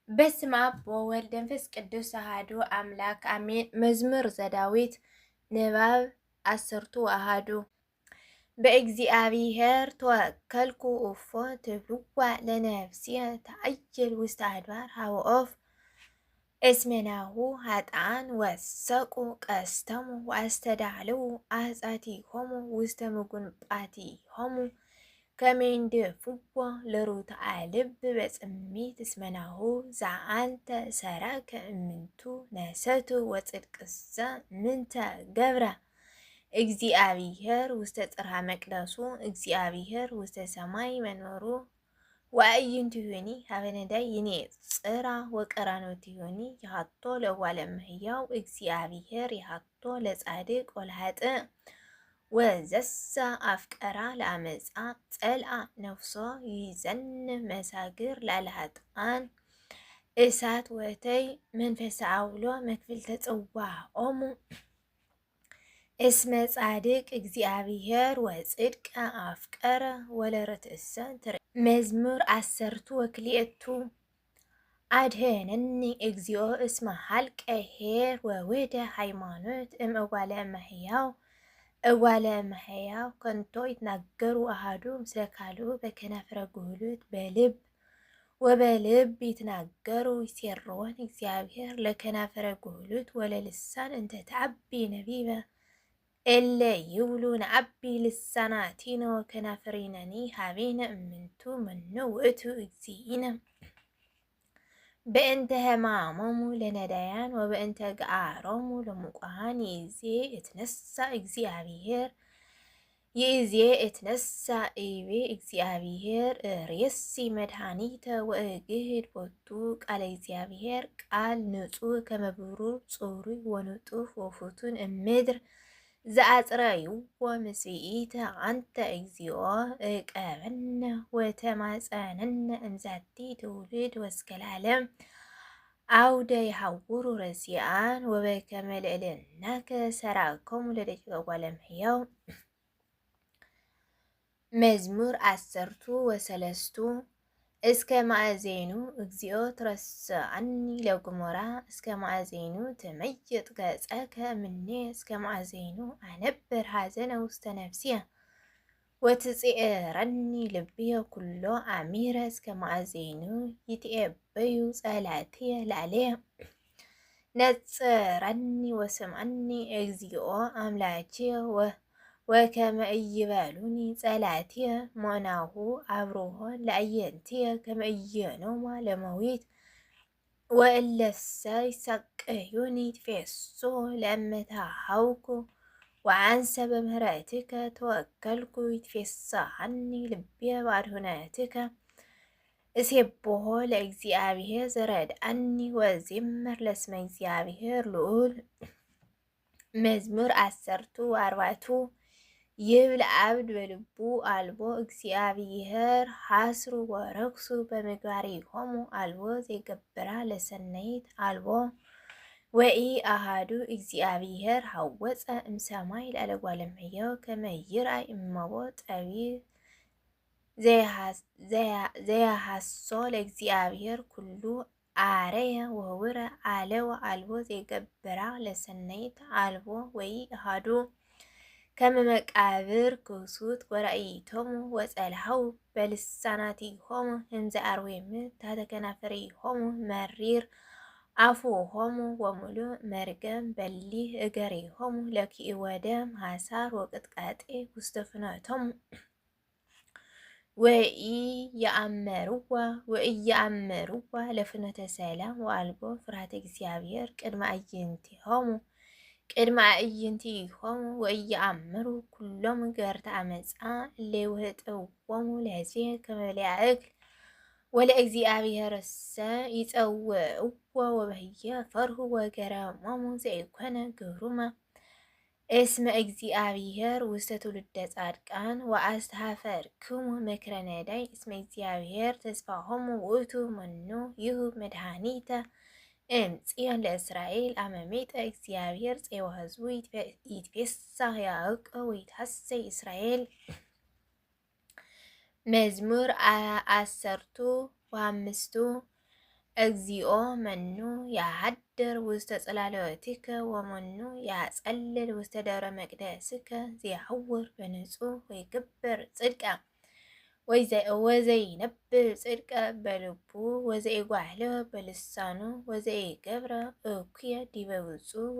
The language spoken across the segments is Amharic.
በስመ አብ ወወልድ ወመንፈስ ቅዱስ አሐዱ አምላክ አሜን። መዝሙር ዘዳዊት ንባብ 10 በእግዚአብሔር ተወከልኩ እፎ ትብልዋ ለነፍስየ ተአይል ውስተ አድባር ሀወኦፍ እስመናሁ ኃጥአን ወሰቁ ቀስተሙ ወአስተዳልው አሕፃቲሆሙ ውስተ ምጉንጳቲሆሙ ከመይንድፍዎ ለሩትዐ ልብ በጽሚት እስመናሁ ዘአንተ ሰረከ እምንቱ ነሰቱ ወጽድቅሰ ምንተ ገብረ እግዚአብሔር ውስተ ጽርሐ መቅደሱ እግዚአብሔር ውስተ ሰማይ መንበሩ ወአዕይንቲሁኒ ሀበ ነዳይ ይኔጽራ ወቀራንብቲሁኒ ይሃቶ ለእጓለ እመሕያው እግዚአብሔር ይሃቶ ለጻድቅ ወለኃጥእ ወዘሰ አፍቀራ ለአመፃ ጸልአ ነፍሶ ይዘንብ መሳግር ላለኃጥአን እሳት ወተይ መንፈሰ አውሎ መክፍልተ ጽዋዖሙ እስመ ጻድቅ እግዚአብሔር ወጽድቀ አፍቀረ ወለርትዕሰ ትሬ። መዝሙር 12 አድኅነኒ እግዚኦ እስመ ሀልቀ ኄር ወውህደ ሃይማኖት እምእጓለ እመሕያው እጓለ እመሕያው ከንቶ ይትናገሩ አሐዱ ምስለ ካልኡ በከናፍረ ጉህሉት በልብ ይትናገሩ ይሴርዎን እግዚአብሔር ለከናፍረ ጉህሉት ወለልሳን እንተ ተዐቢ ነቢበ እለ ይብሉ ነዐቢ ልሳናቲነ ወከናፍሪነኒ ሀቤነ እምንቱ መኑ ውእቱ እግዚእነ። በእንተ ሕማሞሙ ለነዳያን ወበእንተ ገአሮሙ ለሙቋሃን ይእዜ እትነሣ ኢቤ እግዚአብሔር ርእሲ መድኃኒተ ወእግህድ ቦቱ ቃለ እግዚአብሔር ቃል ንጹሕ ከመ ብሩር ጽሩይ ወንጡፍ ወፍቱን እምድር ዘአጽረይዎ ምስቢኢተ አንተ እግዚኦ እቀበነ ወተማጸነነ እምዛቲ ትውልድ ወእስከ ለዓለም አውደ ይሐውሩ ረሲዓን ወበከመ ልዕልናከ ሠራኮሙ ለደቂቀ እጓለ እመሕያው። መዝሙር 13 እስከ ማእዜኑ እግዚኦ ትረስዓኒ ለግሙራ እስከ ማእዜኑ ትመይጥ ገጸከ እምኔ እስከ ማእዜኑ አነብር ሐዘነ ውስተ ነፍስየ ወትጽዕረኒ ልብየ ኩሎ አሚረ እስከ ማእዜኑ ይትዔበዩ ጸላትየ ላዕሌየ። ነጽረኒ ወስምዐኒ እግዚኦ አምላክየ ወከመ ኢይበሉኒ ጸላትየ ሞናሁ አብርሆ ለአዕይንትየ ከመ ኢይኖማ ለመዊት ወእለሰ ይሰቅዩኒ ይትፌስሑ ለእመ ተሃውኩ ወአንሰ በምህረትከ ተወከልኩ ይትፌስሐኒ ልብየ በአድኅኖትከ። እሴብሖ ለእግዚአብሔር ዘረድአኒ ወእዜምር ለስመ እግዚአብሔር ልዑል። መዝሙር 14 ይብል አብድ በልቡ አልቦ እግዚአብሔር ሐስሩ ወረክሱ በምግባሪሆሙ አልቦ ዘይገብራ ለሰናይት አልቦ ወኢ አሐዱ እግዚአብሔር ሐወፀ እምሰማይ ላዕለ እጓለ እመሕያው ከመ ይርአይ እመቦ ጠቢብ ዘያሐሶ ለእግዚአብሔር ኩሉ አረየ ወውረ አለወ አልቦ ዘይገብራ ለሰናይት አልቦ ወኢ አሐዱ ከመ መቃብር ክሱት ወራእይቶሙ ወጸልሐው በልሳናቲሆሙ እንዘ አርዌ ምድር ታሕተ ከናፍሪሆሙ መሪር አፉሆሙ ወምሉእ መርገም በሊህ እገሪሆሙ ለኪእ ወደም ሐሳር ወቅጥቃጤ ውስተ ፍኖቶሙ ወኢየአምርዋ ለፍኖተ ሰላም ወአልቦ ፍርሃተ እግዚአብሔር ቅድመ አዕይንቲሆሙ ወኢየአምሩ ኩሎሙ ገበርተ አመፃ እለ ይውህጥዎሙ ለሕዝቤ ከመ በልዐ እክል ወለእግዚአብሔርሰ ይጸውዕዎ ወበህየ ፈርሁ ወገረሞሙ ዘኢኮነ ግብሩመ። እስመ እግዚአብሔር ውስተ ትውልደ ጻድቃን ወአስተኀፈርክሙ ምክረ ነዳይ እስመ እግዚአብሔር ተስፋሆሙ ውእቱ መኑ ይሁብ መድኃኒተ እምጽዮን ለእስራኤል አመሜጠ እግዚአብሔር ፄወ ሕዝቡ ይትፌሳህ ያዕቆብ ወይትሐሰይ እስራኤል። መዝሙር 15 እግዚኦ መኑ ያሃድር ውስተ ጽላሎቲከ ወመኑ ያጸልል ውስተ ደብረ መቅደስከ ዘያሐውር በንጹሕ ወይግበር ጽድቀ ወዘይነብብ ጽድቀ በልቡ ወዘይጓህለ በልሳኑ ወዘይገብረ እኩየ ዲበ ውጹእ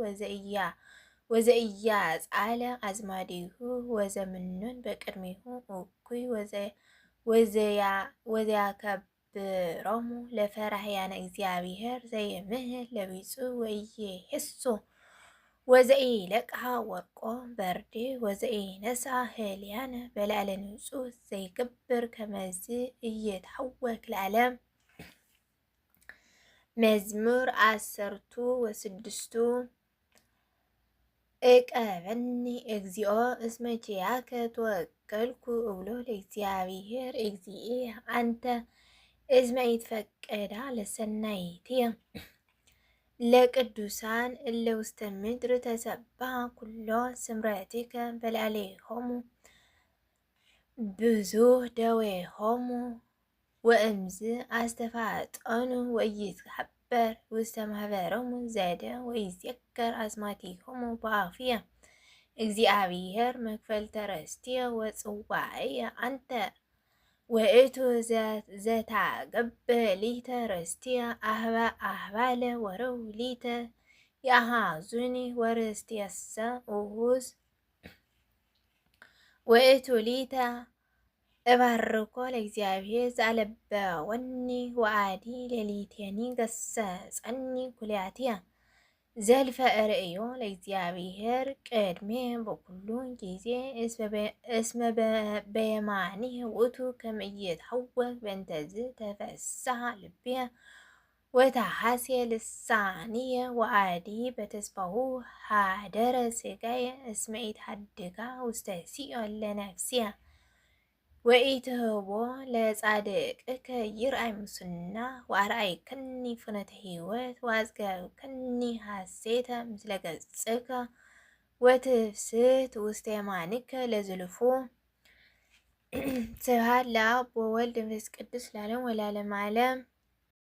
ወዘኢያጻለ አዝማዲሁ ወዘምኑን በቅድሚሁ እኩይ ወዘያከብሮሙ ለፈራህያነ እግዚአብሔር ዘይምህል ለቢጹ ወኢይሄሶ ወዘኢለቅሐ ወርቆ በርዴ ወዘኢነስአ ህልያነ በላዕለ ንጹሕ ዘይገብር ከመዝ ኢይትሐወክ ለዓለም። መዝሙር 16 እቀበኒ እግዚኦ እስመ ኪያከ ተወከልኩ እብሎ ለእግዚአብሔር እግዚእ አንተ እስመ ኢትፈቀዳ ለሰናይትየ ለቅዱሳን እለ ውስተ ምድር ተሰብሐ ኩሎ ስምረትከ በላዕሌሆሙ ብዙኅ ደዌሆሙ ወእምዝ አስተፋጠኑ ወኢይትሐበር ውስተ ማኅበሮሙ ዘደ ወኢይዜከር አስማቲሆሙ በአፍየ እግዚአብሔር መክፈልተ ርስትየ ወጽዋዕየ አንተ ውእቱ ዘታገብእ ሊተ ርስትየ አህባለ ወረው ሊተ ያሃዙኒ ወርስትየሰ ውሁዝ ውእቱ ሊተ እባርኮ ለእግዚአብሔር ዘአለበወኒ ወአዲ ሌሊቴኒ ገሰጸኒ ኩልያትየ ዘልፈ ርእዮ ለእግዚአብሔር ቅድሜ በኩሉ ጊዜ እስመ በየማኒ ውእቱ ከመ ኢይትሐወክ በእንተዝ ተፈስሐ ልብየ ወተሐስየ ልሳንየ ወአዲ በተስፋሁ ሀደረ ሥጋየ እስመ ኢትሐድጋ ውስተ ሲኦል ለነፍስየ ወኢትህቦ ለጻድቅከ ይርአይ ሙስና ወአርአይከኒ ፍኖተ ሕይወት ወአጽገብከኒ ሐሴተ ምስለ ገጽከ ወትፍስሕት ውስተ የማንከ ለዝልፉ። ስብሐት ለአብ ወወልድ ወመንፈስ ቅዱስ ለዓለሙ ወለዓለመ ዓለም።